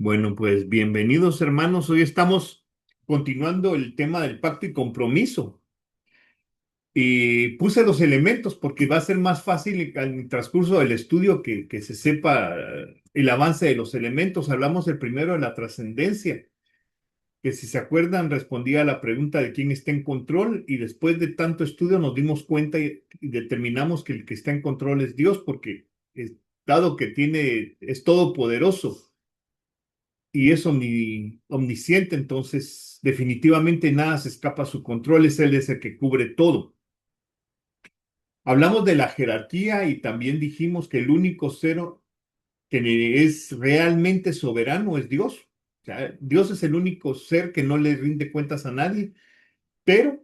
Bueno, pues bienvenidos hermanos. Hoy estamos continuando el tema del pacto y compromiso. Y puse los elementos porque va a ser más fácil en el transcurso del estudio que se sepa el avance de los elementos. Hablamos el primero de la trascendencia, que si se acuerdan respondía a la pregunta de quién está en control y después de tanto estudio nos dimos cuenta y determinamos que el que está en control es Dios porque dado que es todopoderoso y es omnisciente, entonces definitivamente nada se escapa a su control, es Él es el que cubre todo. Hablamos de la jerarquía y también dijimos que el único cero que es realmente soberano es Dios. O sea, Dios es el único ser que no le rinde cuentas a nadie, pero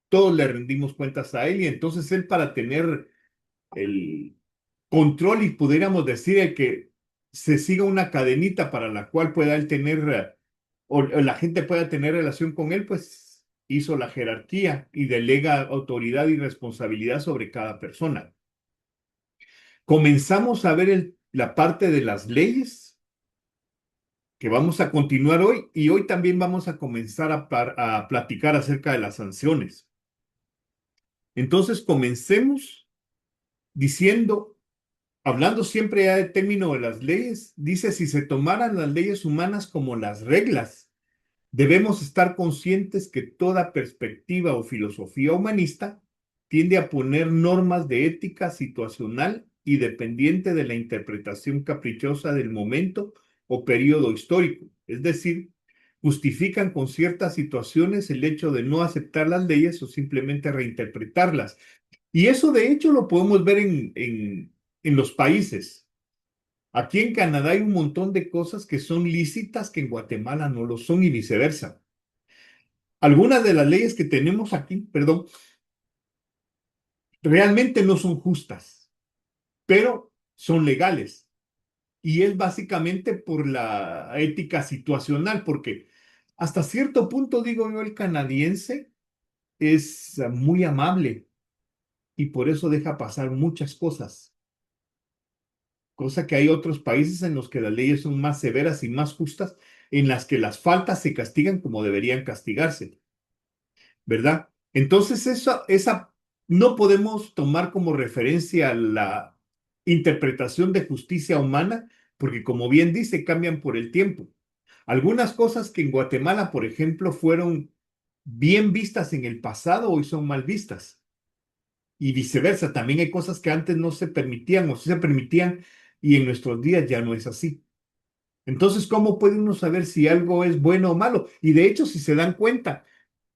todos le rendimos cuentas a Él y entonces Él para tener el control y pudiéramos decir el que se siga una cadenita para la cual pueda él tener o la gente pueda tener relación con él, pues hizo la jerarquía y delega autoridad y responsabilidad sobre cada persona. Comenzamos a ver la parte de las leyes que vamos a continuar hoy y hoy también vamos a comenzar a platicar acerca de las sanciones. Entonces comencemos diciendo hablando siempre ya de término de las leyes, dice, si se tomaran las leyes humanas como las reglas, debemos estar conscientes que toda perspectiva o filosofía humanista tiende a poner normas de ética situacional y dependiente de la interpretación caprichosa del momento o periodo histórico. Es decir, justifican con ciertas situaciones el hecho de no aceptar las leyes o simplemente reinterpretarlas. Y eso de hecho lo podemos ver en los países. Aquí en Canadá hay un montón de cosas que son lícitas que en Guatemala no lo son y viceversa. Algunas de las leyes que tenemos aquí, perdón, realmente no son justas, pero son legales. Y es básicamente por la ética situacional, porque hasta cierto punto, digo yo, el canadiense es muy amable y por eso deja pasar muchas cosas. Cosa que hay otros países en los que las leyes son más severas y más justas, en las que las faltas se castigan como deberían castigarse, ¿verdad? Entonces, esa no podemos tomar como referencia la interpretación de justicia humana, porque como bien dice, cambian por el tiempo. Algunas cosas que en Guatemala, por ejemplo, fueron bien vistas en el pasado, hoy son mal vistas. Y viceversa, también hay cosas que antes no se permitían o sí se permitían y en nuestros días ya no es así. Entonces, ¿cómo puede uno saber si algo es bueno o malo? Y de hecho, si se dan cuenta,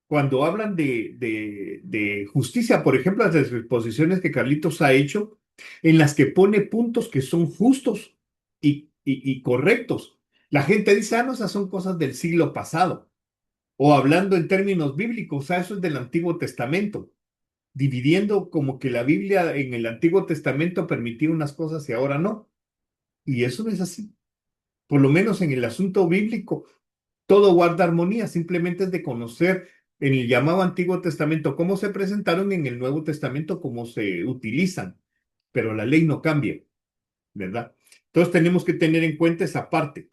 cuando hablan de justicia, por ejemplo, las exposiciones que Carlitos ha hecho, en las que pone puntos que son justos y correctos, la gente dice, ah, no, esas son cosas del siglo pasado. O hablando en términos bíblicos, ah, eso es del Antiguo Testamento, dividiendo como que la Biblia en el Antiguo Testamento permitía unas cosas y ahora no. Y eso no es así. Por lo menos en el asunto bíblico, todo guarda armonía, simplemente es de conocer en el llamado Antiguo Testamento cómo se presentaron en el Nuevo Testamento, cómo se utilizan, pero la ley no cambia, ¿verdad? Entonces tenemos que tener en cuenta esa parte.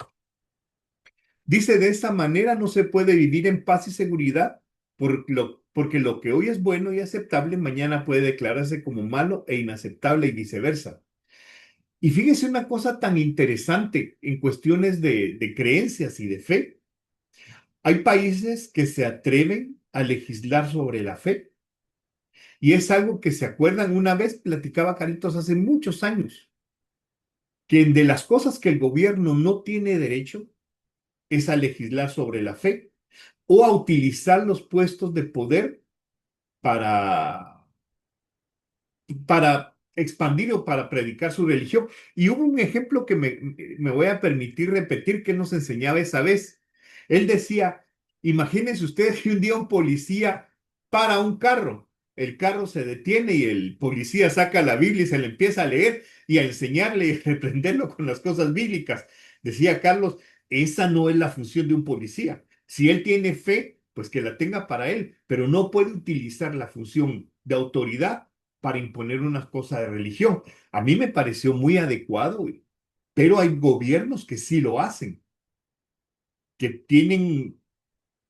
Dice, de esa manera no se puede vivir en paz y seguridad, porque lo que hoy es bueno y aceptable, mañana puede declararse como malo e inaceptable y viceversa. Y fíjese una cosa tan interesante en cuestiones de creencias y de fe. Hay países que se atreven a legislar sobre la fe y es algo que se acuerdan, una vez platicaba Caritos hace muchos años, que de las cosas que el gobierno no tiene derecho es a legislar sobre la fe o a utilizar los puestos de poder para, para expandir o para predicar su religión. Y hubo un ejemplo que me voy a permitir repetir que nos enseñaba esa vez. Él decía, imagínense ustedes que un día un policía para un carro, el carro se detiene y el policía saca la Biblia y se le empieza a leer y a enseñarle y reprenderlo con las cosas bíblicas. Decía Carlos, esa no es la función de un policía. Si él tiene fe, pues que la tenga para él, pero no puede utilizar la función de autoridad para imponer una cosa de religión. A mí me pareció muy adecuado, pero hay gobiernos que sí lo hacen. que tienen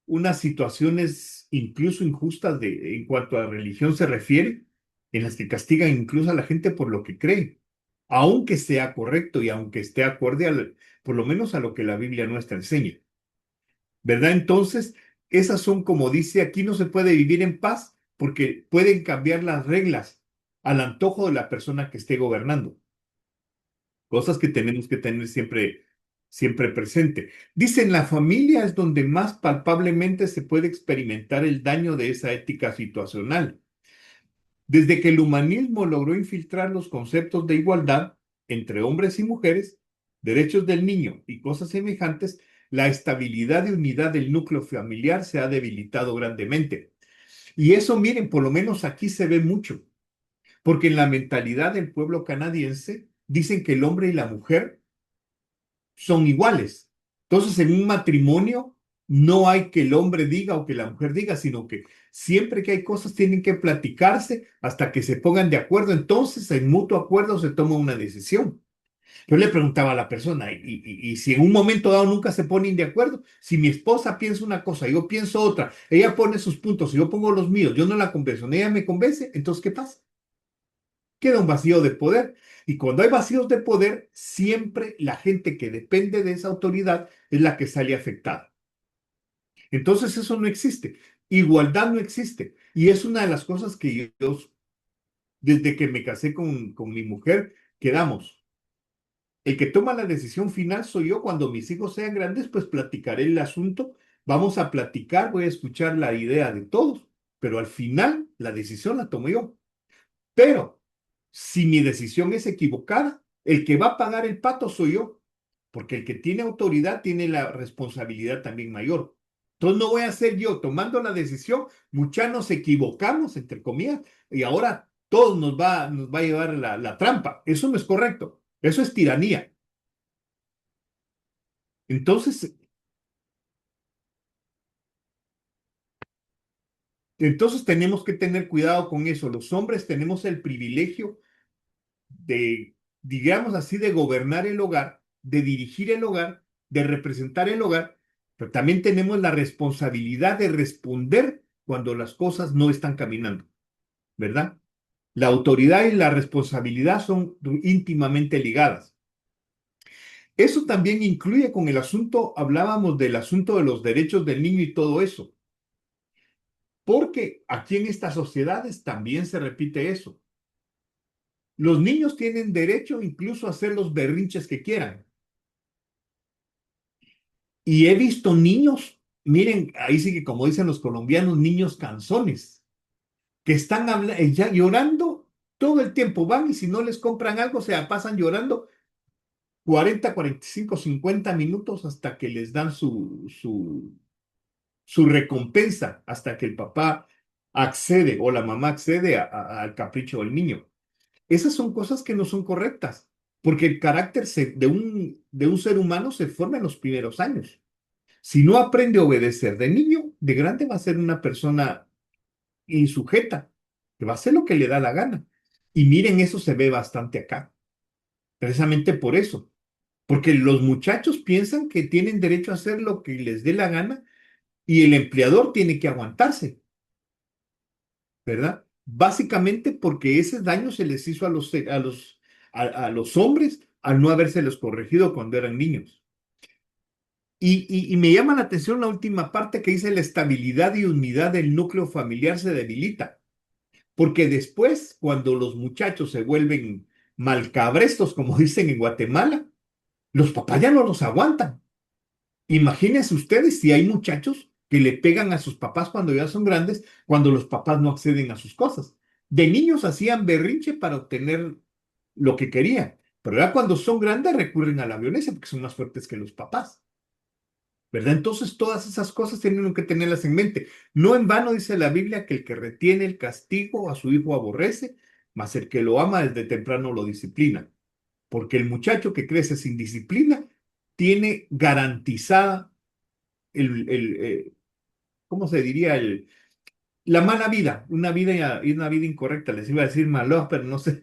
unas situaciones incluso injustas en cuanto a religión se refiere, en las que castigan incluso a la gente por lo que cree, aunque sea correcto y aunque esté acorde por lo menos a lo que la Biblia nuestra enseña, ¿verdad? Entonces, esas son, como dice, aquí no se puede vivir en paz porque pueden cambiar las reglas al antojo de la persona que esté gobernando. Cosas que tenemos que tener siempre, siempre presente. Dicen, la familia es donde más palpablemente se puede experimentar el daño de esa ética situacional. Desde que el humanismo logró infiltrar los conceptos de igualdad entre hombres y mujeres, derechos del niño y cosas semejantes, la estabilidad y unidad del núcleo familiar se ha debilitado grandemente. Y eso, miren, por lo menos aquí se ve mucho, porque en la mentalidad del pueblo canadiense dicen que el hombre y la mujer son iguales. Entonces, en un matrimonio no hay que el hombre diga o que la mujer diga, sino que siempre que hay cosas tienen que platicarse hasta que se pongan de acuerdo. Entonces, en mutuo acuerdo se toma una decisión. Yo le preguntaba a la persona, y si en un momento dado nunca se ponen de acuerdo, si mi esposa piensa una cosa, yo pienso otra, ella pone sus puntos y yo pongo los míos, yo no la convenzo, ni ella me convence, entonces, ¿qué pasa? Queda un vacío de poder. Y cuando hay vacíos de poder, siempre la gente que depende de esa autoridad es la que sale afectada. Entonces eso no existe. Igualdad no existe. Y es una de las cosas que yo, desde que me casé con mi mujer, quedamos. El que toma la decisión final soy yo. Cuando mis hijos sean grandes, pues platicaré el asunto. Vamos a platicar, voy a escuchar la idea de todos. Pero al final, la decisión la tomo yo. Pero si mi decisión es equivocada, el que va a pagar el pato soy yo, porque el que tiene autoridad tiene la responsabilidad también mayor. Entonces no voy a ser yo tomando la decisión, muchas nos equivocamos, entre comillas, y ahora todos nos va a llevar la trampa. Eso no es correcto, eso es tiranía. Entonces, entonces tenemos que tener cuidado con eso. Los hombres tenemos el privilegio de, digamos así, de gobernar el hogar, de dirigir el hogar, de representar el hogar, pero también tenemos la responsabilidad de responder cuando las cosas no están caminando, ¿verdad? La autoridad y la responsabilidad son íntimamente ligadas. Eso también incluye con el asunto, hablábamos del asunto de los derechos del niño y todo eso, porque aquí en estas sociedades también se repite eso. Los niños tienen derecho incluso a hacer los berrinches que quieran. Y he visto niños, miren, ahí sí que como dicen los colombianos, niños canzones, que están ya llorando todo el tiempo. Van y si no les compran algo, se la pasan llorando 40, 45, 50 minutos hasta que les dan su recompensa, hasta que el papá accede o la mamá accede al capricho del niño. Esas son cosas que no son correctas, porque el carácter de un ser humano se forma en los primeros años. Si no aprende a obedecer de niño, de grande va a ser una persona insujeta, que va a hacer lo que le da la gana. Y miren, eso se ve bastante acá, precisamente por eso, porque los muchachos piensan que tienen derecho a hacer lo que les dé la gana y el empleador tiene que aguantarse, ¿verdad? Básicamente porque ese daño se les hizo a los hombres al no habérselos corregido cuando eran niños. Y me llama la atención la última parte que dice la estabilidad y unidad del núcleo familiar se debilita, porque después, cuando los muchachos se vuelven malcabrestos, como dicen en Guatemala, los papás ya no los aguantan. Imagínense ustedes si hay muchachos que le pegan a sus papás cuando ya son grandes, cuando los papás no acceden a sus cosas. De niños hacían berrinche para obtener lo que querían, pero ya cuando son grandes recurren a la violencia porque son más fuertes que los papás. ¿Verdad? Entonces todas esas cosas tienen que tenerlas en mente. No en vano dice la Biblia que el que retiene el castigo a su hijo aborrece, mas el que lo ama desde temprano lo disciplina. Porque el muchacho que crece sin disciplina tiene garantizada ¿cómo se diría? La mala vida, una vida incorrecta. Les iba a decir malo, pero no se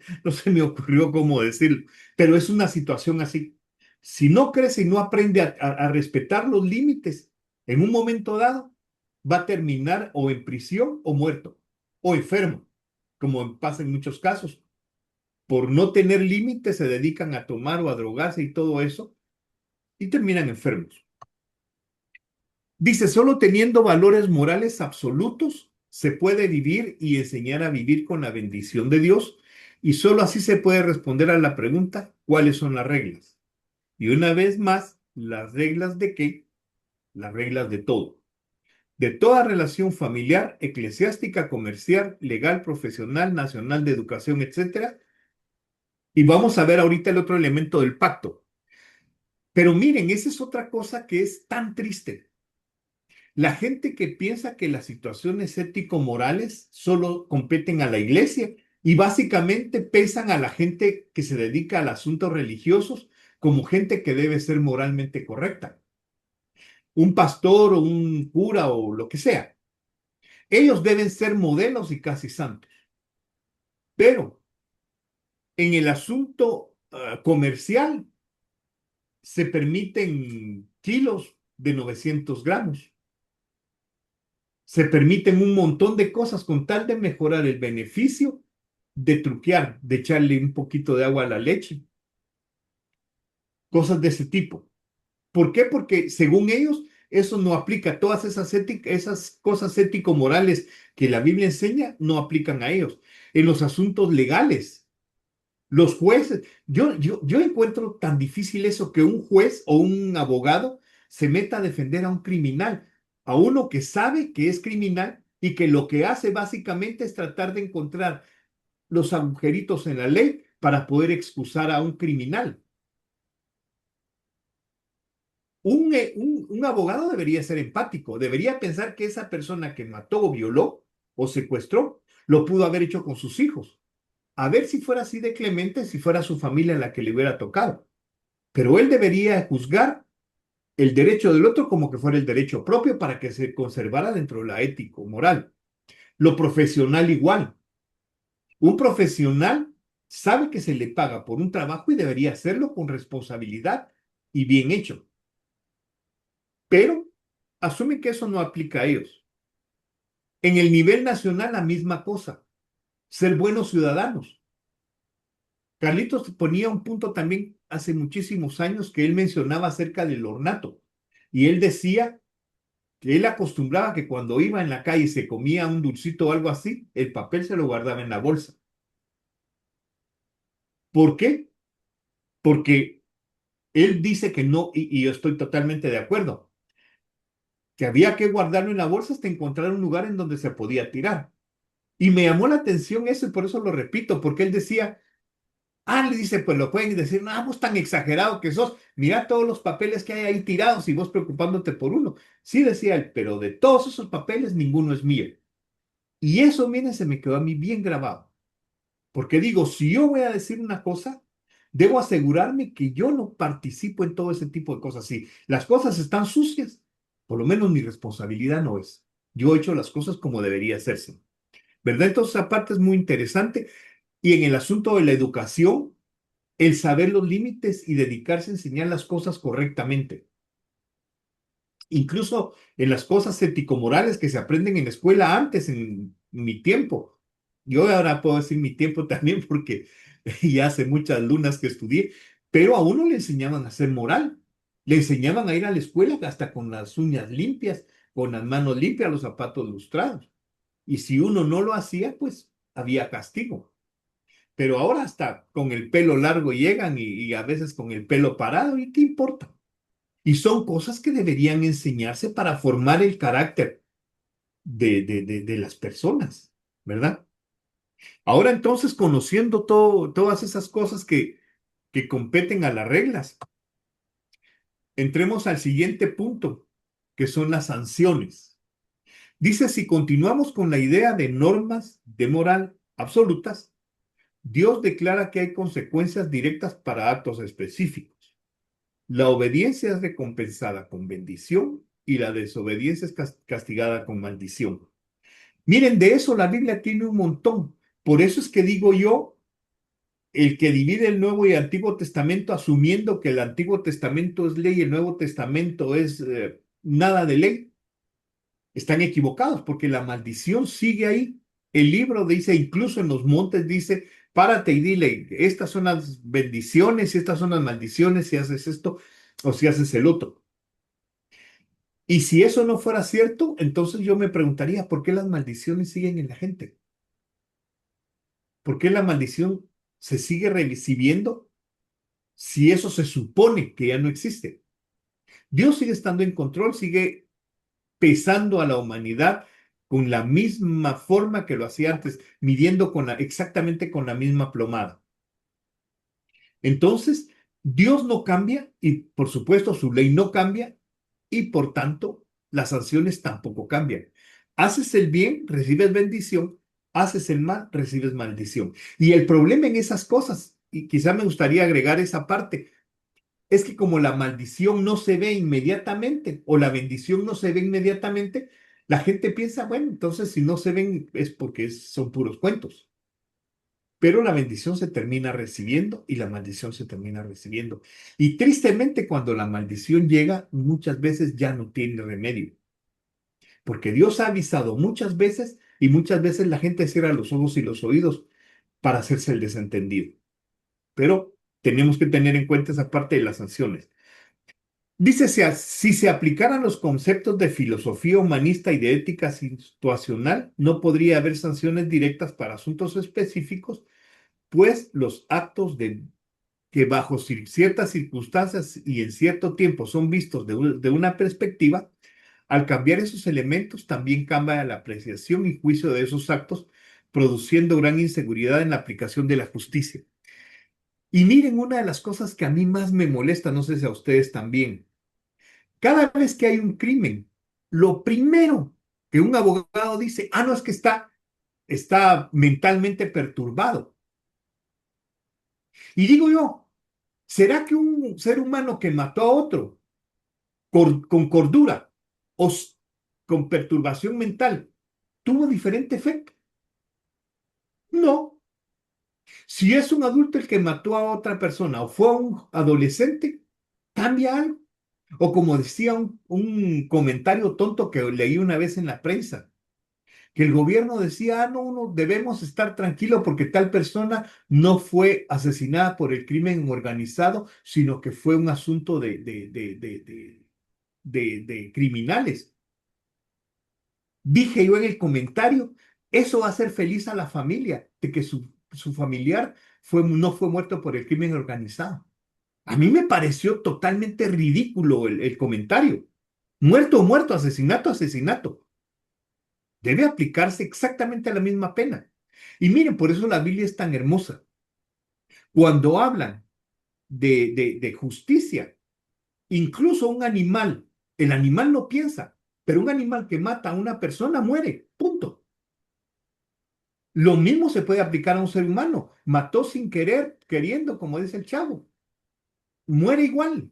me ocurrió cómo decirlo. Pero es una situación así. Si no crece y no aprende a respetar los límites, en un momento dado va a terminar o en prisión o muerto o enfermo, como pasa en muchos casos. Por no tener límites se dedican a tomar o a drogarse y todo eso y terminan enfermos. Dice, solo teniendo valores morales absolutos se puede vivir y enseñar a vivir con la bendición de Dios y solo así se puede responder a la pregunta, ¿cuáles son las reglas? Y una vez más, ¿las reglas de qué? Las reglas de todo. De toda relación familiar, eclesiástica, comercial, legal, profesional, nacional, de educación, etcétera. Y vamos a ver ahorita el otro elemento del pacto. Pero miren, esa es otra cosa que es tan triste. La gente que piensa que las situaciones ético-morales solo competen a la iglesia y básicamente pesan a la gente que se dedica a asuntos religiosos como gente que debe ser moralmente correcta. Un pastor o un cura o lo que sea. Ellos deben ser modelos y casi santos. Pero en el asunto comercial se permiten kilos de 900 gramos. Se permiten un montón de cosas con tal de mejorar el beneficio, de truquear, de echarle un poquito de agua a la leche, cosas de ese tipo. ¿Por qué? Porque según ellos, eso no aplica. Todas esas cosas ético-morales que la Biblia enseña no aplican a ellos. En los asuntos legales, los jueces, yo encuentro tan difícil eso que un juez o un abogado se meta a defender a un criminal, a uno que sabe que es criminal y que lo que hace básicamente es tratar de encontrar los agujeritos en la ley para poder excusar a un criminal. Un abogado debería ser empático, debería pensar que esa persona que mató o violó o secuestró lo pudo haber hecho con sus hijos. A ver si fuera así de clemente, si fuera su familia la que le hubiera tocado. Pero él debería juzgar el derecho del otro como que fuera el derecho propio para que se conservara dentro de la ético moral. Lo profesional igual. Un profesional sabe que se le paga por un trabajo y debería hacerlo con responsabilidad y bien hecho. Pero asume que eso no aplica a ellos. En el nivel nacional, la misma cosa. Ser buenos ciudadanos. Carlitos ponía un punto también hace muchísimos años que él mencionaba acerca del ornato. Y él decía que él acostumbraba que cuando iba en la calle y se comía un dulcito o algo así, el papel se lo guardaba en la bolsa. ¿Por qué? Porque él dice que no, y yo estoy totalmente de acuerdo, que había que guardarlo en la bolsa hasta encontrar un lugar en donde se podía tirar. Y me llamó la atención eso y por eso lo repito, porque él decía, le dice, pues lo pueden decir, no, vos tan exagerado que sos, mira todos los papeles que hay ahí tirados y vos preocupándote por uno. Sí, decía él, pero de todos esos papeles ninguno es mío. Y eso, miren, se me quedó a mí bien grabado. Porque digo, si yo voy a decir una cosa, debo asegurarme que yo no participo en todo ese tipo de cosas. Si las cosas están sucias, por lo menos mi responsabilidad no es. Yo he hecho las cosas como debería hacerse. ¿Verdad? Entonces, aparte es muy interesante. Y en el asunto de la educación, el saber los límites y dedicarse a enseñar las cosas correctamente. Incluso en las cosas ético-morales que se aprenden en la escuela antes, en mi tiempo. Yo ahora puedo decir mi tiempo también porque ya hace muchas lunas que estudié, pero a uno le enseñaban a ser moral. Le enseñaban a ir a la escuela hasta con las uñas limpias, con las manos limpias, los zapatos lustrados. Y si uno no lo hacía, pues había castigo. Pero ahora hasta con el pelo largo llegan y a veces con el pelo parado, ¿y qué importa? Y son cosas que deberían enseñarse para formar el carácter de las personas, ¿verdad? Ahora entonces, conociendo todas esas cosas que competen a las reglas, entremos al siguiente punto, que son las sanciones. Dice, si continuamos con la idea de normas de moral absolutas, Dios declara que hay consecuencias directas para actos específicos. La obediencia es recompensada con bendición y la desobediencia es castigada con maldición. Miren, de eso la Biblia tiene un montón. Por eso es que digo yo el que divide el Nuevo y Antiguo Testamento asumiendo que el Antiguo Testamento es ley y el Nuevo Testamento es nada de ley, están equivocados porque la maldición sigue ahí. El libro dice, incluso en los montes dice, párate y dile, estas son las bendiciones y estas son las maldiciones si haces esto o si haces el otro. Y si eso no fuera cierto, entonces yo me preguntaría, ¿por qué las maldiciones siguen en la gente? ¿Por qué la maldición se sigue recibiendo si eso se supone que ya no existe? Dios sigue estando en control, sigue pesando a la humanidad con la misma forma que lo hacía antes, midiendo exactamente con la misma plomada. Entonces, Dios no cambia y por supuesto su ley no cambia y por tanto las sanciones tampoco cambian. Haces el bien, recibes bendición, haces el mal, recibes maldición. Y el problema en esas cosas, y quizá me gustaría agregar esa parte, es que como la maldición no se ve inmediatamente o la bendición no se ve inmediatamente, la gente piensa, bueno, entonces si no se ven es porque son puros cuentos. Pero la bendición se termina recibiendo y la maldición se termina recibiendo. Y tristemente cuando la maldición llega, muchas veces ya no tiene remedio, porque Dios ha avisado muchas veces y muchas veces la gente cierra los ojos y los oídos para hacerse el desentendido. Pero tenemos que tener en cuenta esa parte de las sanciones. Dice, si se aplicaran los conceptos de filosofía humanista y de ética situacional, no podría haber sanciones directas para asuntos específicos, pues los actos que bajo ciertas circunstancias y en cierto tiempo son vistos de una perspectiva, al cambiar esos elementos también cambia la apreciación y juicio de esos actos, produciendo gran inseguridad en la aplicación de la justicia. Y miren una de las cosas que a mí más me molesta, no sé si a ustedes también. Cada vez que hay un crimen, lo primero que un abogado dice, no, es que está mentalmente perturbado. Y digo yo, ¿será que un ser humano que mató a otro con cordura o con perturbación mental tuvo diferente efecto? No. Si es un adulto el que mató a otra persona o fue un adolescente, cambia algo. O como decía un comentario tonto que leí una vez en la prensa, que el gobierno decía, no, no, debemos estar tranquilos porque tal persona no fue asesinada por el crimen organizado, sino que fue un asunto de criminales. Dije yo en el comentario, eso va a hacer feliz a la familia, de que su familiar no fue muerto por el crimen organizado. A mí me pareció totalmente ridículo el comentario. Muerto, muerto, asesinato, asesinato. Debe aplicarse exactamente la misma pena. Y miren, por eso la Biblia es tan hermosa. Cuando hablan de justicia, incluso un animal, el animal no piensa, pero un animal que mata a una persona muere, punto. Lo mismo se puede aplicar a un ser humano. Mató sin querer, queriendo, como dice el chavo. Muere igual.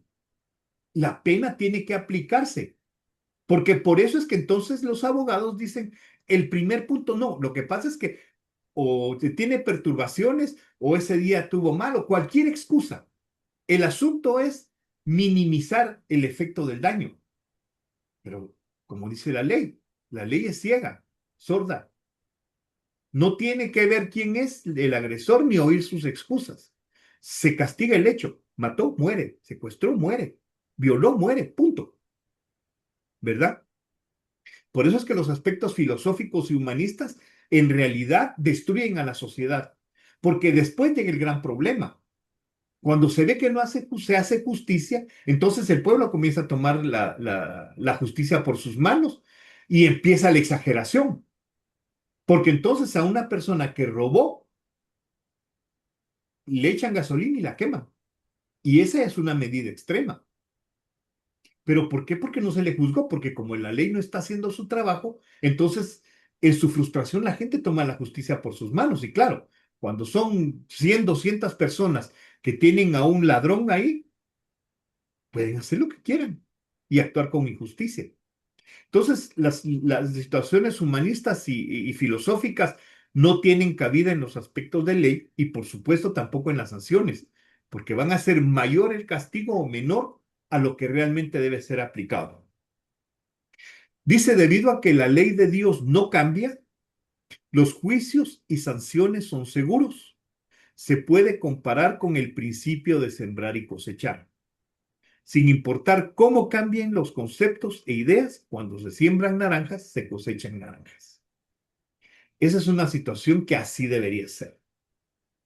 La pena tiene que aplicarse. Porque por eso es que entonces los abogados dicen, el primer punto no, lo que pasa es que o tiene perturbaciones o ese día tuvo mal o cualquier excusa. El asunto es minimizar el efecto del daño. Pero como dice la ley es ciega, sorda. No tiene que ver quién es el agresor ni oír sus excusas. Se castiga el hecho. Mató, muere. Secuestró, muere. Violó, muere. Punto. ¿Verdad? Por eso es que los aspectos filosóficos y humanistas en realidad destruyen a la sociedad. Porque después llega el gran problema. Cuando se ve que no se hace justicia, entonces el pueblo comienza a tomar la justicia por sus manos y empieza la exageración. Porque entonces a una persona que robó le echan gasolina y la queman. Y esa es una medida extrema. ¿Pero por qué? Porque no se le juzgó, porque como la ley no está haciendo su trabajo, entonces en su frustración la gente toma la justicia por sus manos. Y claro, cuando son 100, 200 personas que tienen a un ladrón ahí, pueden hacer lo que quieran y actuar con injusticia. Entonces, las situaciones humanistas y filosóficas no tienen cabida en los aspectos de ley y por supuesto tampoco en las sanciones, porque van a ser mayor el castigo o menor a lo que realmente debe ser aplicado. Dice, debido a que la ley de Dios no cambia, los juicios y sanciones son seguros. Se puede comparar con el principio de sembrar y cosechar. Sin importar cómo cambien los conceptos e ideas, cuando se siembran naranjas, se cosechan naranjas. Esa es una situación que así debería ser.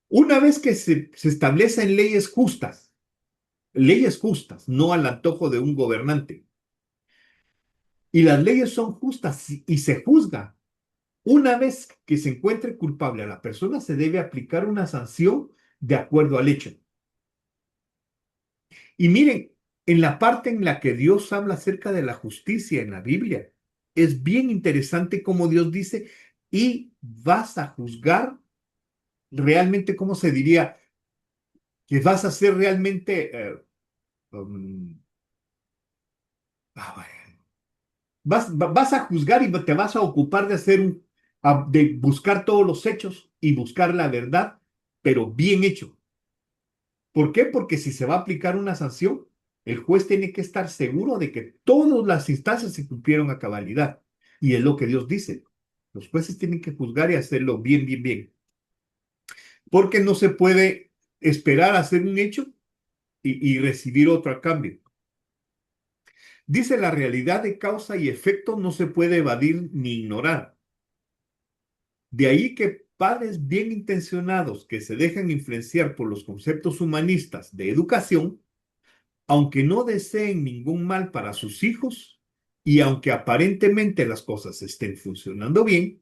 Una vez que se establecen leyes justas, no al antojo de un gobernante, y las leyes son justas y se juzga, una vez que se encuentre culpable a la persona, se debe aplicar una sanción de acuerdo al hecho. Y miren, en la parte en la que Dios habla acerca de la justicia en la Biblia, es bien interesante como Dios dice, y vas a juzgar realmente, ¿cómo se diría? Que vas a ser realmente, um, bueno, vas a juzgar y te vas a ocupar de de buscar todos los hechos y buscar la verdad, pero bien hecho. ¿Por qué? Porque si se va a aplicar una sanción, el juez tiene que estar seguro de que todas las instancias se cumplieron a cabalidad. Y es lo que Dios dice. Los jueces tienen que juzgar y hacerlo bien, bien, bien. Porque no se puede esperar a hacer un hecho y recibir otro a cambio. Dice, la realidad de causa y efecto no se puede evadir ni ignorar. De ahí que padres bien intencionados que se dejan influenciar por los conceptos humanistas de educación, aunque no deseen ningún mal para sus hijos y aunque aparentemente las cosas estén funcionando bien,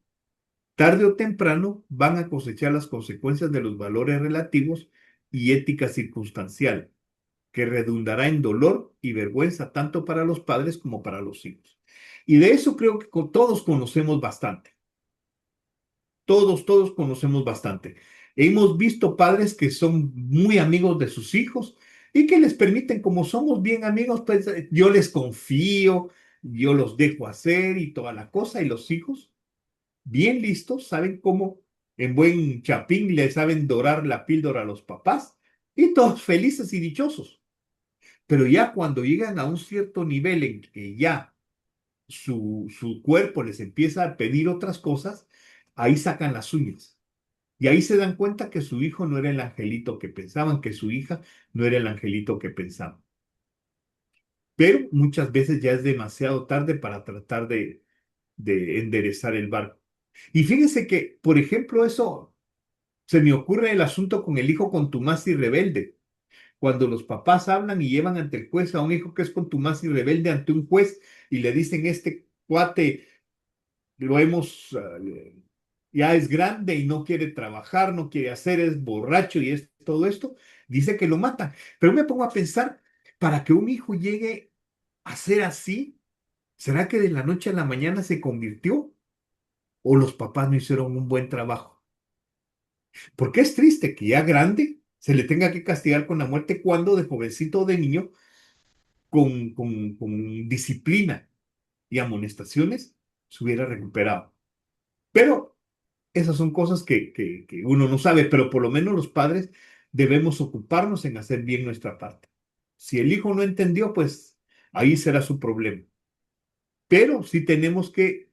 tarde o temprano van a cosechar las consecuencias de los valores relativos y ética circunstancial, que redundará en dolor y vergüenza tanto para los padres como para los hijos. Y de eso creo que todos conocemos bastante. Todos conocemos bastante. Hemos visto padres que son muy amigos de sus hijos y que les permiten, como somos bien amigos, pues yo les confío, yo los dejo hacer y toda la cosa. Y los hijos, bien listos, saben cómo en buen chapín le saben dorar la píldora a los papás y todos felices y dichosos. Pero ya cuando llegan a un cierto nivel en que ya su cuerpo les empieza a pedir otras cosas, ahí sacan las uñas. Y ahí se dan cuenta que su hijo no era el angelito que pensaban, que su hija no era el angelito que pensaban. Pero muchas veces ya es demasiado tarde para tratar de enderezar el barco. Y fíjense que, por ejemplo, eso se me ocurre el asunto con el hijo contumaz y rebelde. Cuando los papás hablan y llevan ante el juez a un hijo que es contumaz y rebelde ante un juez y le dicen, este cuate lo hemos, ya es grande y no quiere trabajar, no quiere hacer, es borracho y es todo esto, dice que lo mata. Pero me pongo a pensar, para que un hijo llegue a ser así, ¿será que de la noche a la mañana se convirtió? ¿O los papás no hicieron un buen trabajo? Porque es triste que ya grande se le tenga que castigar con la muerte cuando de jovencito o de niño, con disciplina y amonestaciones, se hubiera recuperado. Pero esas son cosas que uno no sabe, pero por lo menos los padres debemos ocuparnos en hacer bien nuestra parte. Si el hijo no entendió, pues ahí será su problema. Pero sí tenemos que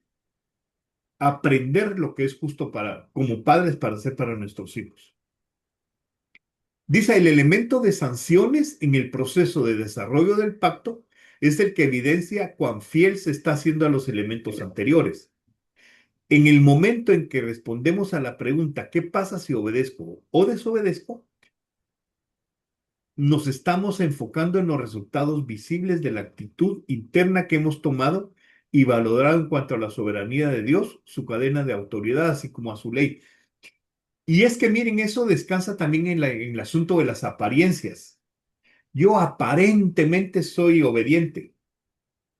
aprender lo que es justo para, como padres, para hacer para nuestros hijos. Dice, el elemento de sanciones en el proceso de desarrollo del pacto es el que evidencia cuán fiel se está haciendo a los elementos anteriores. En el momento en que respondemos a la pregunta, ¿qué pasa si obedezco o desobedezco? Nos estamos enfocando en los resultados visibles de la actitud interna que hemos tomado y valorado en cuanto a la soberanía de Dios, su cadena de autoridad, así como a su ley. Y es que miren, eso descansa también en el asunto de las apariencias. Yo aparentemente soy obediente,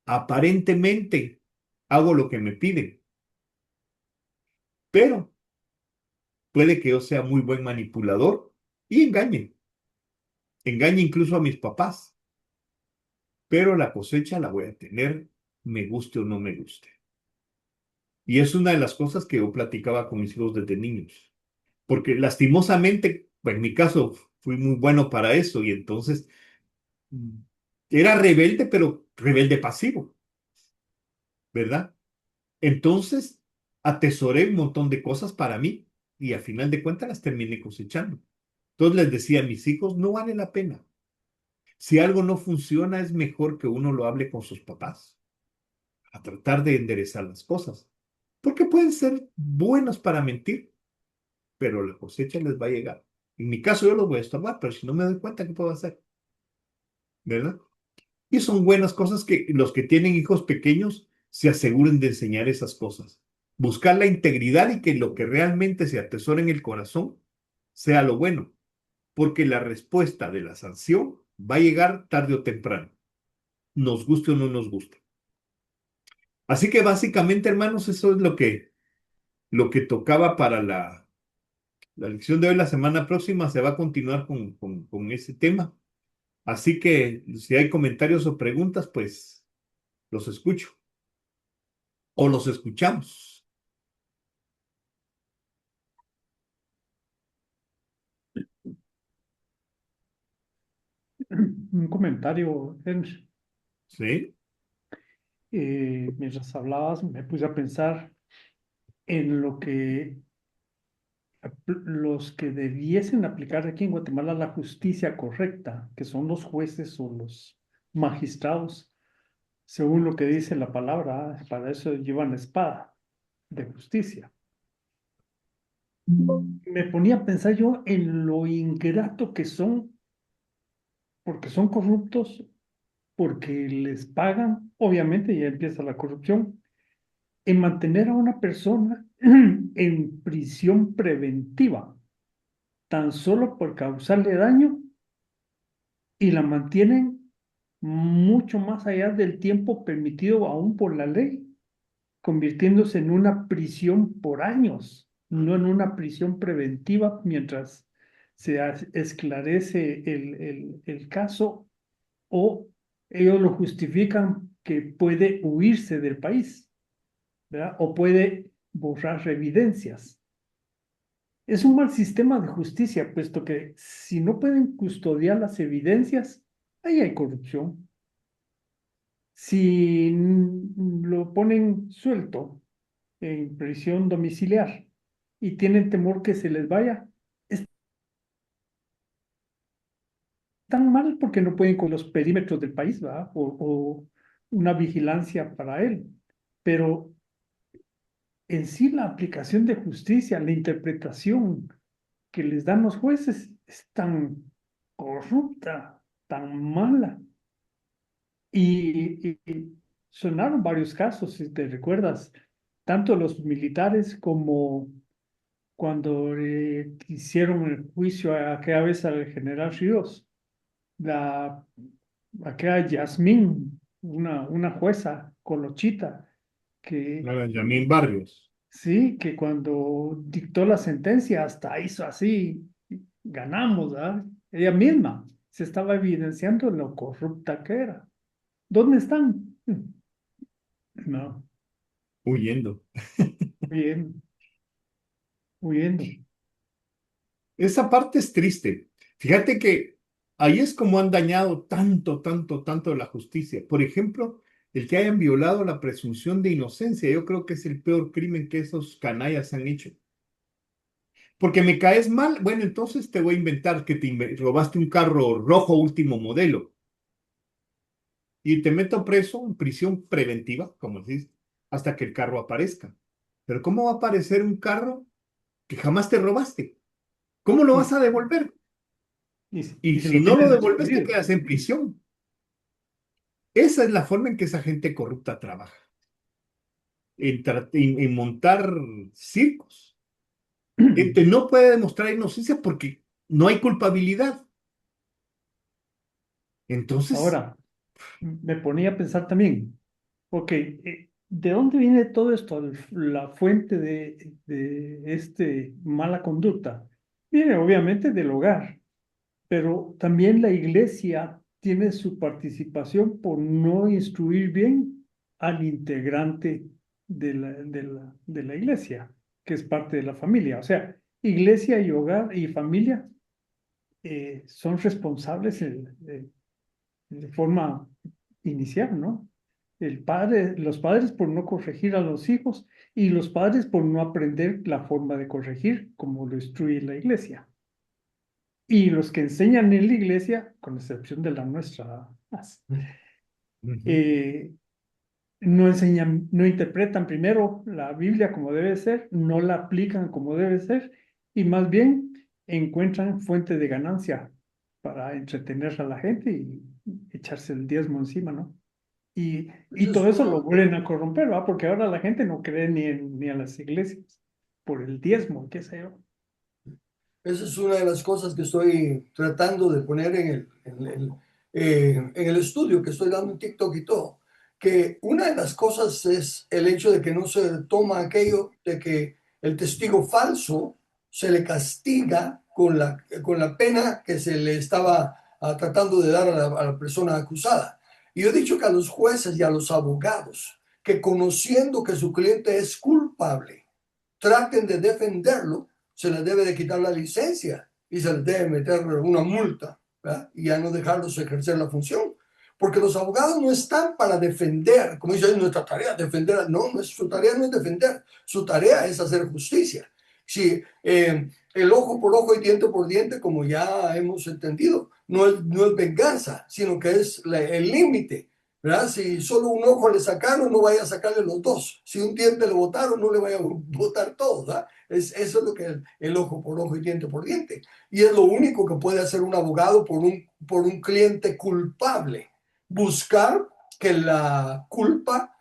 aparentemente hago lo que me piden, pero puede que yo sea muy buen manipulador y engañe incluso a mis papás, pero la cosecha la voy a tener, me guste o no me guste. Y es una de las cosas que yo platicaba con mis hijos desde niños. Porque lastimosamente, en mi caso, fui muy bueno para eso y entonces mm, era rebelde, pero rebelde pasivo, ¿verdad? Entonces atesoré un montón de cosas para mí y al final de cuentas las terminé cosechando. Entonces les decía a mis hijos, no vale la pena. Si algo no funciona, es mejor que uno lo hable con sus papás, a tratar de enderezar las cosas, porque pueden ser buenos para mentir, pero la cosecha les va a llegar. En mi caso yo los voy a estorbar, pero si no me doy cuenta, ¿qué puedo hacer? ¿Verdad? Y son buenas cosas que los que tienen hijos pequeños se aseguren de enseñar esas cosas. Buscar la integridad y que lo que realmente se atesora en el corazón sea lo bueno, porque la respuesta de la sanción va a llegar tarde o temprano, nos guste o no nos guste. Así que básicamente, hermanos, eso es lo que tocaba para la lección de hoy. La semana próxima se va a continuar con ese tema. Así que si hay comentarios o preguntas, pues los escucho o los escuchamos. Un comentario, Henry. ¿Sí? Mientras hablabas, me puse a pensar en lo que los que debiesen aplicar aquí en Guatemala la justicia correcta, que son los jueces o los magistrados, según lo que dice la palabra, para eso llevan la espada de justicia. Me ponía a pensar yo en lo ingrato que son, porque son corruptos, porque les pagan, obviamente ya empieza la corrupción, en mantener a una persona en prisión preventiva, tan solo por causarle daño y la mantienen mucho más allá del tiempo permitido aún por la ley, convirtiéndose en una prisión por años, no en una prisión preventiva mientras se esclarece el caso o ellos lo justifican que puede huirse del país, ¿verdad? O puede borrar evidencias. Es un mal sistema de justicia, puesto que si no pueden custodiar las evidencias, ahí hay corrupción. Si lo ponen suelto en prisión domiciliar y tienen temor que se les vaya, es tan mal porque no pueden con los perímetros del país, ¿verdad? O una vigilancia para él. Pero en sí la aplicación de justicia, la interpretación que les dan los jueces es tan corrupta, tan mala. Y sonaron varios casos, si te recuerdas, tanto los militares como cuando hicieron el juicio a aquella vez al general Ríos, la, aquella Yasmín, una jueza colochita, que Yamín Barrios. sí, que cuando dictó la sentencia hasta hizo así, ganamos, ¿verdad? Ella misma se estaba evidenciando lo corrupta que era. ¿Dónde están? No, Huyendo. bien, huyendo. Esa parte es triste. Fíjate que ahí es como han dañado tanto, tanto, tanto la justicia. Por ejemplo, el que hayan violado la presunción de inocencia, yo creo que es el peor crimen que esos canallas han hecho. Porque me caes mal, bueno, entonces te voy a inventar que robaste un carro rojo último modelo y te meto preso en prisión preventiva, como decís, hasta que el carro aparezca. Pero ¿cómo va a aparecer un carro que jamás te robaste? ¿Cómo lo Y, vas a devolver? Y y se si lo no lo tienen devuelves, te escondido. quedas en prisión. Esa es la forma en que esa gente corrupta trabaja, en montar circos. No puede demostrar inocencia porque no hay culpabilidad. Entonces, Ahora, me ponía a pensar también, ok, ¿de dónde viene todo esto? La fuente de este mala conducta. Viene obviamente del hogar, pero también la iglesia tiene su participación por no instruir bien al integrante de la iglesia, que es parte de la familia. O sea, iglesia y hogar y familia son responsables de forma inicial, ¿no? Los padres por no corregir a los hijos y los padres por no aprender la forma de corregir, como lo instruye la iglesia. Y los que enseñan en la iglesia, con excepción de la nuestra, Ujú. eh, no enseñan, no interpretan primero la Biblia como debe ser, no la aplican como debe ser, y más bien encuentran fuente de ganancia para entretener a la gente y echarse el diezmo encima, ¿no? Esa Y es todo eso una, lo vuelven a corromper, ¿va? Porque ahora la gente no cree ni a las iglesias por el diezmo, qué sé yo. esa es una de las cosas que estoy tratando de poner en el estudio que estoy dando en TikTok y todo. Que una de las cosas es el hecho de que no se toma aquello de que el testigo falso se le castiga con la pena que se le estaba tratando de dar a la persona acusada. Y yo he dicho que a los jueces y a los abogados, que conociendo que su cliente es culpable, traten de defenderlo, se les debe de quitar la licencia y se les debe meter una multa, ¿verdad? Y ya no dejarlos ejercer la función. Porque los abogados no están para defender, como dice, nuestra tarea, defender. No, su tarea no es defender, su tarea es hacer justicia. Si el ojo por ojo y diente por diente, como ya hemos entendido, no es venganza, sino que es el límite. ¿Verdad? Si solo un ojo le sacaron, no vaya a sacarle los dos. Si un diente le botaron, no le vaya a botar todos. ¿verdad? Eso es lo que es el ojo por ojo y diente por diente. Y es lo único que puede hacer un abogado por un cliente culpable. Buscar que la culpa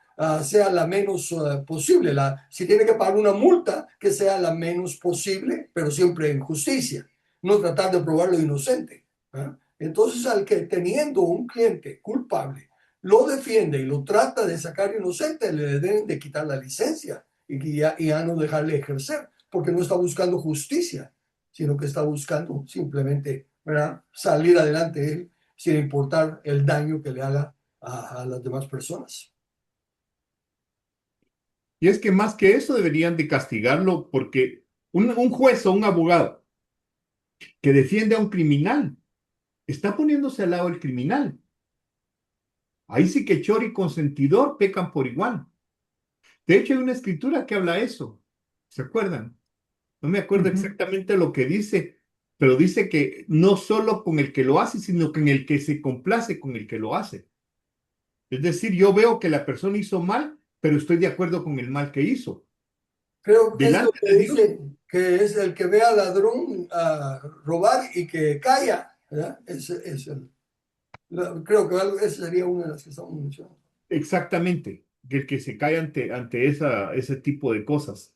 sea la menos posible. Si tiene que pagar una multa, que sea la menos posible, pero siempre en justicia. No tratar de probarlo inocente. ¿verdad? Entonces, al que teniendo un cliente culpable, lo defiende y lo trata de sacar inocente, le deben de quitar la licencia y ya no dejarle ejercer, porque no está buscando justicia, sino que está buscando simplemente, ¿verdad?, salir adelante él sin importar el daño que le haga a las demás personas. Y es que más que eso deberían de castigarlo porque un juez o un abogado que defiende a un criminal está poniéndose al lado del criminal. Ahí sí que chor y consentidor pecan por igual. De hecho, hay una escritura que habla eso. ¿Se acuerdan? No me acuerdo Ujú. exactamente lo que dice, pero dice que no solo con el que lo hace, sino con el que se complace con el que lo hace. Es decir, yo veo que la persona hizo mal, pero estoy de acuerdo con el mal que hizo. Creo que es lo Delante que de Dios. dice, que es el que ve al ladrón robar y que calla. ¿verdad? Creo que esa sería una de las que estamos mencionando. Exactamente, que el que se cae ante ese tipo de cosas.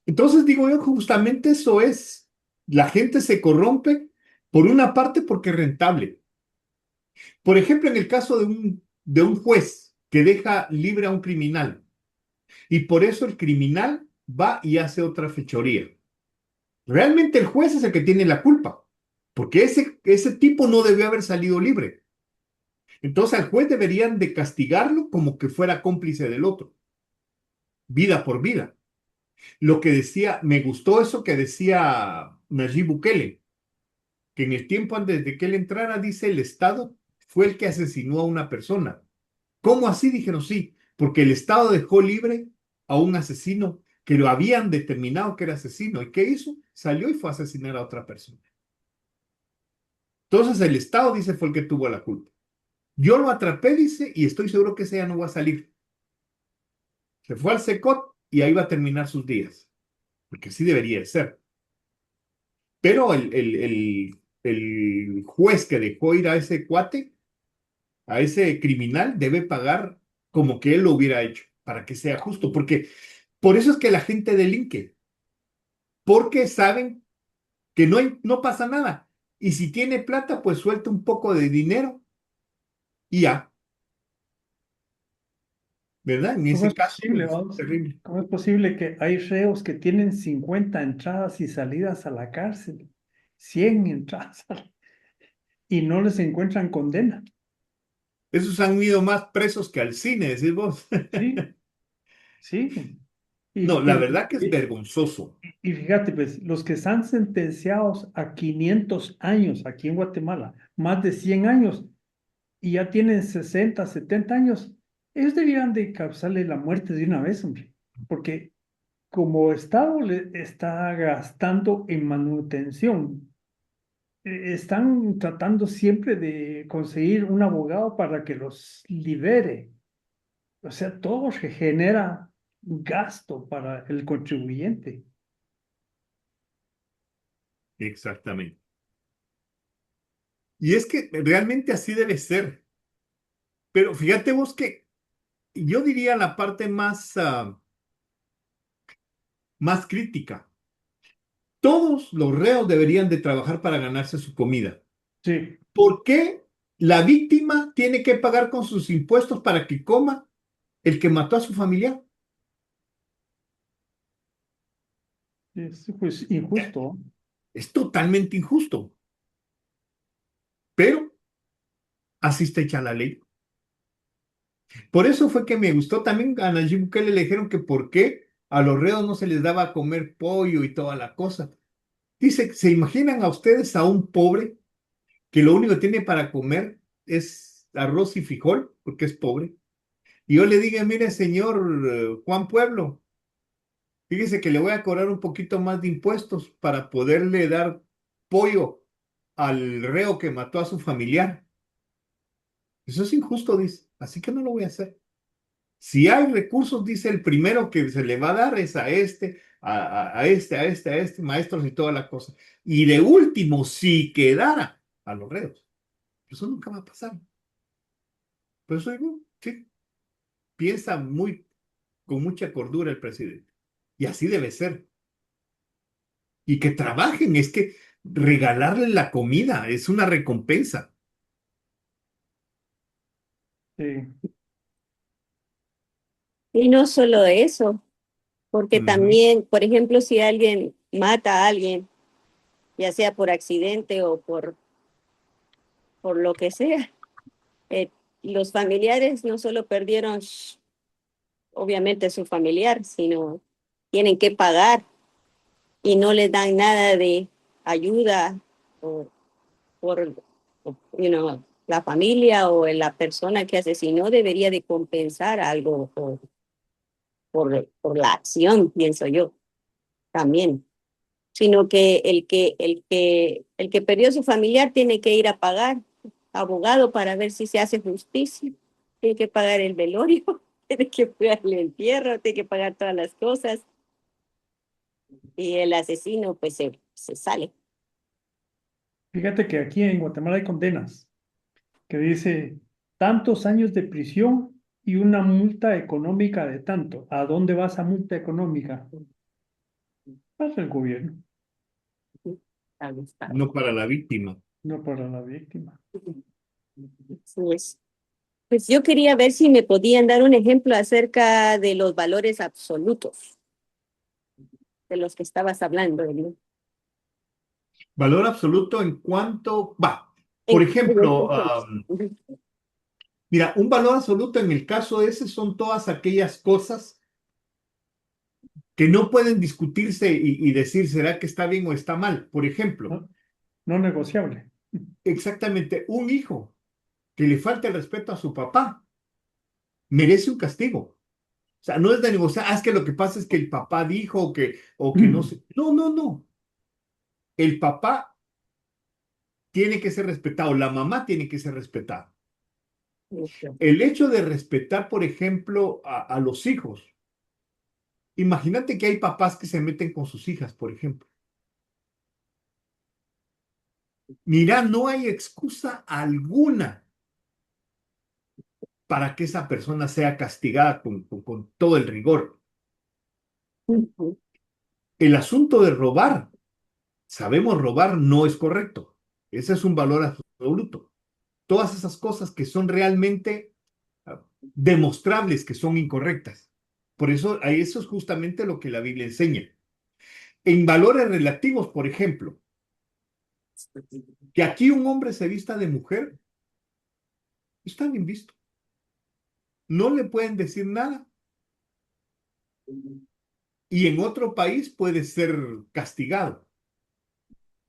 Entonces digo yo, justamente eso es, la gente se corrompe por una parte porque es rentable. Por ejemplo, en el caso de un juez que deja libre a un criminal y por eso el criminal va y hace otra fechoría. Realmente el juez es el que tiene la culpa, porque ese tipo no debió haber salido libre. Entonces al juez deberían de castigarlo como que fuera cómplice del otro, vida por vida. Lo que decía, me gustó eso que decía Nayib Bukele, que en el tiempo antes de que él entrara, dice, el Estado fue el que asesinó a una persona. ¿Cómo así? Dijeron, sí, porque el Estado dejó libre a un asesino que lo habían determinado que era asesino. ¿Y qué hizo? Salió y fue a asesinar a otra persona. Entonces el Estado, dice, fue el que tuvo la culpa. Yo lo atrapé, dice, y estoy seguro que ese ya no va a salir. Se fue al Secot y ahí va a terminar sus días, porque así debería de ser. Pero el juez que dejó ir a ese cuate, a ese criminal, debe pagar como que él lo hubiera hecho, para que sea justo, porque por eso es que la gente delinque, porque saben que no pasa nada. Y si tiene plata, pues suelta un poco de dinero y ya, ¿verdad? En ¿Cómo ese es caso posible, es vamos? terrible. ¿Cómo es posible que hay reos que tienen 50 entradas y salidas a la cárcel, 100 entradas y no les encuentran condena? Esos han ido más presos que al cine, decís vos. ¿Sí? Sí. No, la Y, verdad que es y, vergonzoso. y fíjate, pues, los que están sentenciados a 500 años aquí en Guatemala, más de 100 años, y ya tienen 60, 70 años, ellos debieran de causarle la muerte de una vez, hombre, porque como Estado le está gastando en manutención, están tratando siempre de conseguir un abogado para que los libere. O sea, todo se genera gasto para el contribuyente. Exactamente. Y es que realmente así debe ser. Pero fíjate vos que yo diría la parte más crítica. Todos los reos deberían de trabajar para ganarse su comida. Sí, ¿Por qué la víctima tiene que pagar con sus impuestos para que coma el que mató a su familiar? es pues injusto. Es totalmente injusto, pero así está hecha la ley. Por eso fue que me gustó también a Nayib Bukele le dijeron que por qué a los reos no se les daba a comer pollo y toda la cosa. Dice, ¿se imaginan a ustedes a un pobre que lo único que tiene para comer es arroz y frijol, porque es pobre? Y yo le diga, mire, señor Juan Pueblo, fíjese que le voy a cobrar un poquito más de impuestos para poderle dar pollo al reo que mató a su familiar. Eso es injusto, dice. Así que no lo voy a hacer. Si hay recursos, dice el primero que se le va a dar es a este, a este, maestros y toda la cosa. Y de último, si quedara a los reos. Eso nunca va a pasar. Por eso digo, sí, piensa con mucha cordura el presidente. Y así debe ser. Y que trabajen, es que regalarle la comida es una recompensa. Sí. Y no solo eso, porque Ujú. también, por ejemplo, si alguien mata a alguien, ya sea por accidente o por lo que sea, eh, los familiares no solo perdieron, obviamente, su familiar, sino tienen que pagar y no les dan nada de ayuda o, por la familia o la persona que asesinó debería de compensar algo por la acción, pienso yo, también. Sino que el que perdió a su familiar tiene que ir a pagar abogado para ver si se hace justicia, tiene que pagar el velorio, tiene que pagar el entierro, tiene que pagar todas las cosas y el asesino pues se sale. Fíjate que aquí en Guatemala hay condenas que dice tantos años de prisión y una multa económica de tanto. ¿A dónde va esa multa económica? Para el gobierno, No para la víctima. no para la víctima. Pues, pues yo quería ver si me podían dar un ejemplo acerca de los valores absolutos de los que estabas hablando, ¿no? Valor absoluto en cuanto va. Por En, ejemplo, mira, un valor absoluto en el caso ese son todas aquellas cosas que no pueden discutirse y decir, ¿será que está bien o está mal? Por ejemplo, No, no negociable. exactamente, un hijo que le falta el respeto a su papá merece un castigo. O sea, no es de negociar, es que lo que pasa es que el papá dijo o que no sé. No, no, no. El papá tiene que ser respetado, la mamá tiene que ser respetada. El hecho de respetar, por ejemplo, a los hijos. Imagínate que hay papás que se meten con sus hijas, por ejemplo. Mira, no hay excusa alguna para que esa persona sea castigada con todo el rigor. El asunto de robar, sabemos robar no es correcto. Ese es un valor absoluto. Todas esas cosas que son realmente demostrables que son incorrectas. Por eso, eso es justamente lo que la Biblia enseña. En valores relativos, por ejemplo, que aquí un hombre se vista de mujer, está bien visto. No le pueden decir nada. y en otro país puede ser castigado.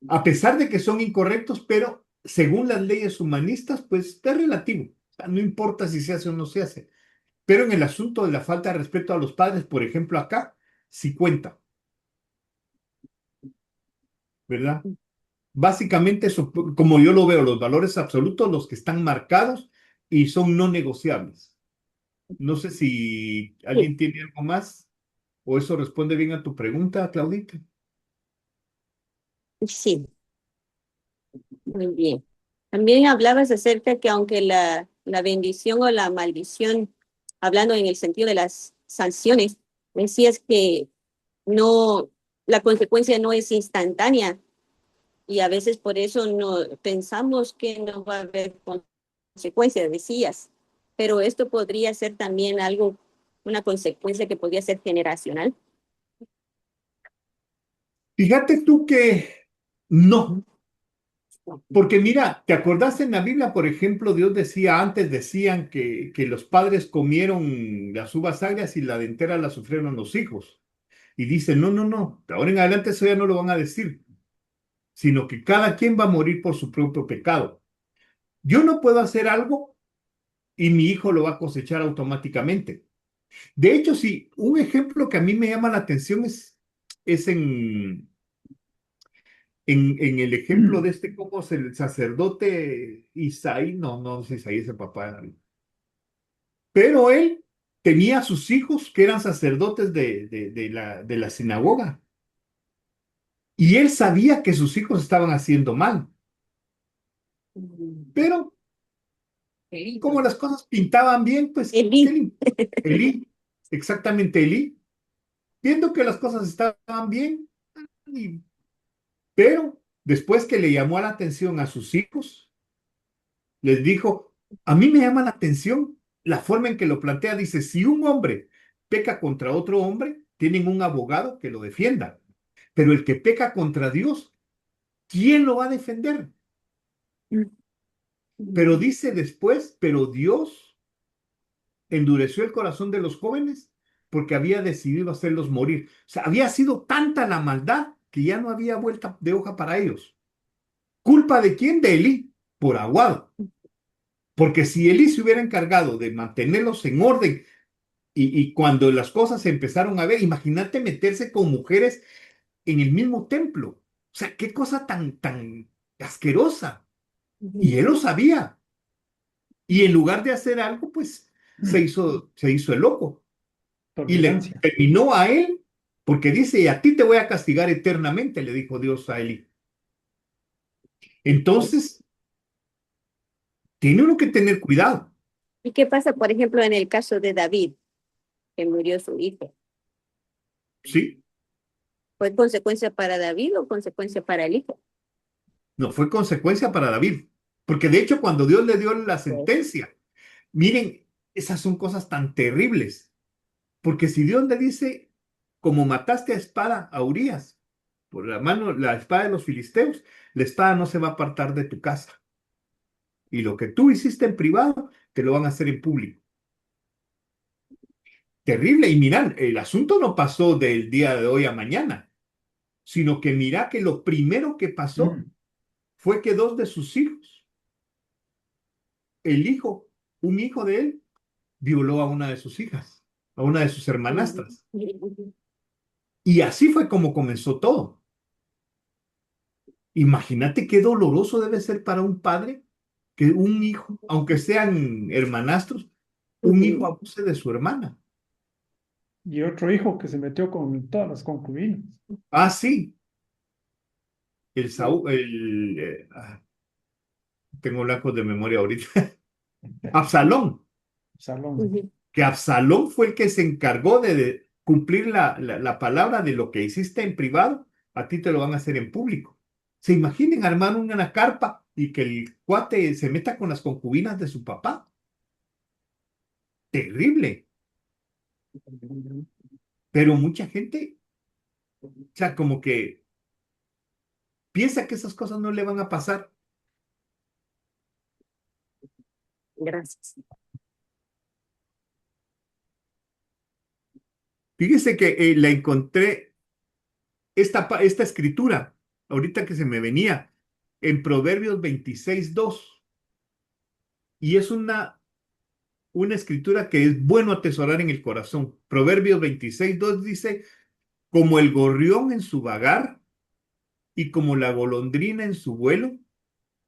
A pesar de que son incorrectos, pero según las leyes humanistas, pues es relativo. O sea, no importa si se hace o no se hace. Pero en el asunto de la falta de respeto a los padres, por ejemplo, acá, sí cuenta, ¿verdad? Básicamente, eso, como yo lo veo, los valores absolutos, los que están marcados y son no negociables. No sé si Sí, alguien tiene algo más o eso responde bien a tu pregunta, Claudita. sí, muy bien. También hablabas acerca que aunque la bendición o la maldición, hablando en el sentido de las sanciones, decías que no, la consecuencia no es instantánea y a veces por eso no pensamos que no va a haber consecuencias, decías, pero esto podría ser también algo, una consecuencia que podría ser generacional. Fíjate tú que no, porque mira, ¿te acordás en la Biblia, por ejemplo, Dios decía antes, decían que los padres comieron las uvas agrias y la dentera la sufrieron los hijos? Y dice, no, no, no, de ahora en adelante eso ya no lo van a decir, sino que cada quien va a morir por su propio pecado. Yo no puedo hacer algo y mi hijo lo va a cosechar automáticamente. De hecho, sí, un ejemplo que a mí me llama la atención es en el ejemplo de este, cómo es el sacerdote Isaí, no, no sé si Isaí es el papá de David, pero él tenía a sus hijos que eran sacerdotes de la sinagoga y él sabía que sus hijos estaban haciendo mal, pero como las cosas pintaban bien, pues, ¿qué Elí. le importa? Elí, exactamente Elí, viendo que las cosas estaban bien, y- pero después que le llamó la atención a sus hijos, les dijo, a mí me llama la atención la forma en que lo plantea. Dice, si un hombre peca contra otro hombre, tienen un abogado que lo defienda. Pero el que peca contra Dios, ¿quién lo va a defender? Pero dice después, pero Dios endureció el corazón de los jóvenes porque había decidido hacerlos morir. O sea, había sido tanta la maldad que ya no había vuelta de hoja para ellos. ¿Culpa de quién? De Elí, por aguado. Porque si Elí se hubiera encargado de mantenerlos en orden y cuando las cosas se empezaron a ver, imagínate meterse con mujeres en el mismo templo. O sea, qué cosa tan asquerosa. Y él lo sabía. Y en lugar de hacer algo, pues se hizo el loco. Y le Tolerancia. terminó a él, porque dice, y a ti te voy a castigar eternamente, le dijo Dios a Eli. Entonces, tiene uno que tener cuidado. ¿Y qué pasa, por ejemplo, en el caso de David, que murió su hijo? ¿Sí? ¿Fue consecuencia para David o consecuencia para el hijo? No fue consecuencia para David. Porque de hecho, cuando Dios le dio la Pues, sentencia, miren, esas son cosas tan terribles. Porque si Dios le dice, como mataste a espada a Urías, por la mano, la espada de los filisteos, la espada no se va a apartar de tu casa. Y lo que tú hiciste en privado, te lo van a hacer en público. Terrible. Y miran, el asunto no pasó del día de hoy a mañana, sino que mira que lo primero que pasó fue que dos de sus hijos, el hijo, un hijo de él, violó a una de sus hijas, a una de sus hermanastras. Y así fue como comenzó todo. Imagínate qué doloroso debe ser para un padre que un hijo, aunque sean hermanastros, un hijo abuse de su hermana. Y otro hijo que se metió con todas las concubinas. Ah, sí, el Saúl, tengo blancos de memoria ahorita. Absalón, Salón. que Absalón fue el que se encargó de cumplir la palabra de lo que hiciste en privado, a ti te lo van a hacer en público. ¿Se imaginen armar una carpa y que el cuate se meta con las concubinas de su papá? Terrible. Pero mucha gente, o sea, como que piensa que esas cosas no le van a pasar. Gracias. Fíjese que la encontré, esta escritura, ahorita que se me venía, en Proverbios 26:2. Y es una escritura que es bueno atesorar en el corazón. Proverbios 26:2 dice, como el gorrión en su vagar y como la golondrina en su vuelo,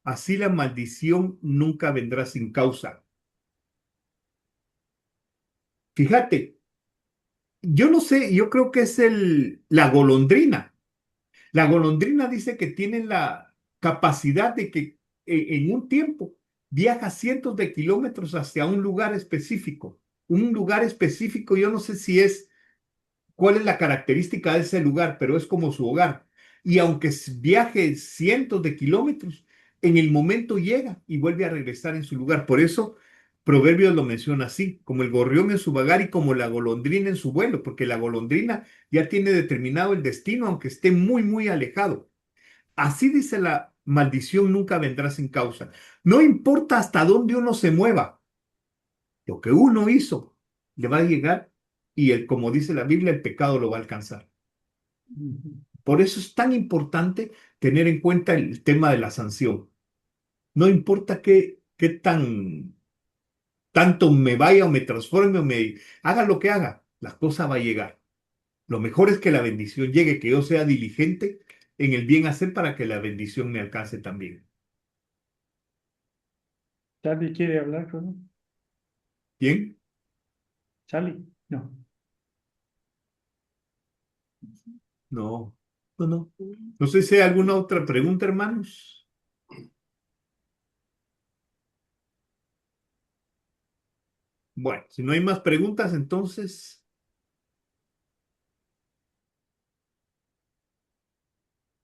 así la maldición nunca vendrá sin causa. Fíjate, yo no sé, yo creo que es la golondrina. La golondrina dice que tiene la capacidad de que en un tiempo viaja cientos de kilómetros hacia un lugar específico. Un lugar específico, yo no sé si es cuál es la característica de ese lugar, pero es como su hogar. Y aunque viaje cientos de kilómetros, en el momento llega y vuelve a regresar en su lugar. Por eso Proverbios lo menciona así, como el gorrión en su vagar y como la golondrina en su vuelo, porque la golondrina ya tiene determinado el destino, aunque esté muy, muy alejado. Así dice la maldición nunca vendrá sin causa. No importa hasta dónde uno se mueva, lo que uno hizo le va a llegar y como dice la Biblia, el pecado lo va a alcanzar. Por eso es tan importante tener en cuenta el tema de la sanción. No importa qué tanto me vaya o me transforme o me haga lo que haga, la cosa va a llegar. Lo mejor es que la bendición llegue, que yo sea diligente en el bien hacer para que la bendición me alcance también. Charlie quiere hablar, ¿no? ¿Bien? Charlie, no. No, no. No sé si hay alguna otra pregunta, hermanos. Bueno, si no hay más preguntas, entonces